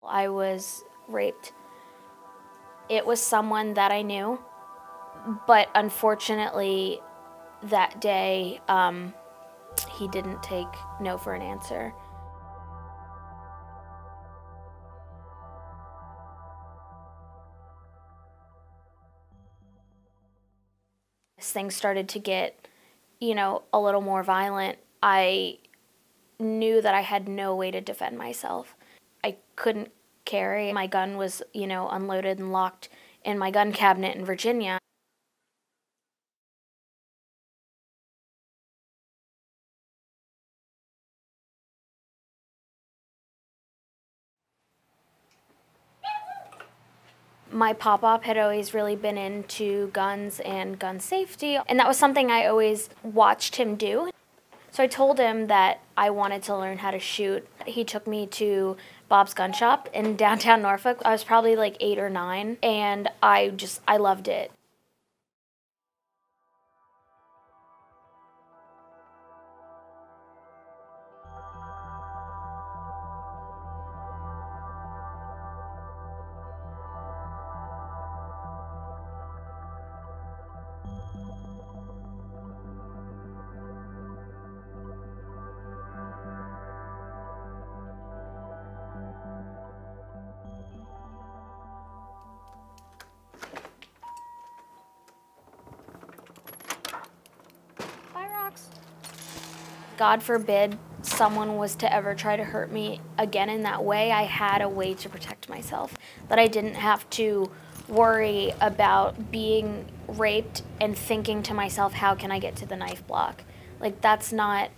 I was raped. It was someone that I knew, but unfortunately that day he didn't take no for an answer. As things started to get, a little more violent, I knew that I had no way to defend myself. I couldn't carry. My gun was, unloaded and locked in my gun cabinet in Virginia. My pop-up had always really been into guns and gun safety, and that was something I always watched him do. So I told him that I wanted to learn how to shoot. He took me to Bob's Gun Shop in downtown Norfolk. I was probably like 8 or 9, and I loved it. Bye, Rocks. God forbid someone was to ever try to hurt me again in that way, I had a way to protect myself, that I didn't have to worry about being raped and thinking to myself, how can I get to the knife block? Like, that's not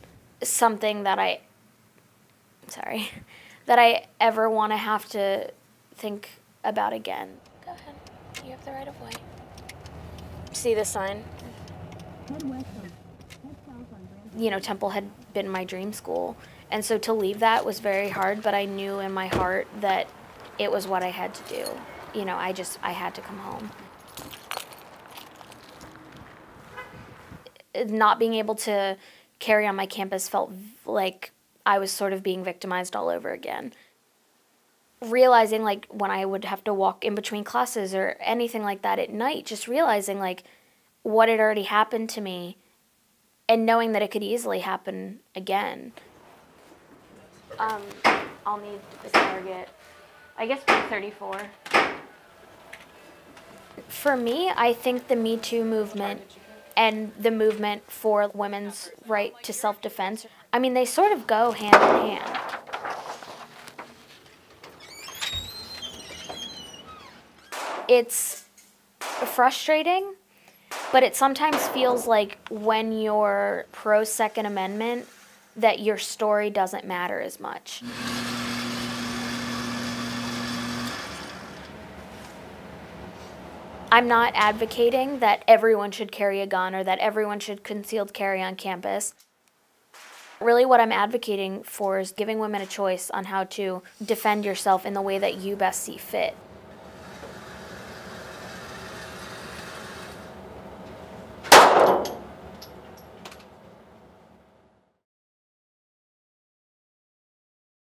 something that that I ever want to have to think about again. Go ahead, you have the right of way. See the sign? Temple had been my dream school. And so to leave that was very hard, but I knew in my heart that it was what I had to do. I had to come home. Not being able to carry on my campus felt like I was sort of being victimized all over again. Realizing, like, when I would have to walk in between classes or anything like that at night, just realizing, like, what had already happened to me and knowing that it could easily happen again. I'll need a target. I guess 34. For me, I think the Me Too movement and the movement for women's right to self-defense, they sort of go hand in hand. It's frustrating, but it sometimes feels like when you're pro-Second Amendment that your story doesn't matter as much. I'm not advocating that everyone should carry a gun or that everyone should concealed carry on campus. Really what I'm advocating for is giving women a choice on how to defend yourself in the way that you best see fit.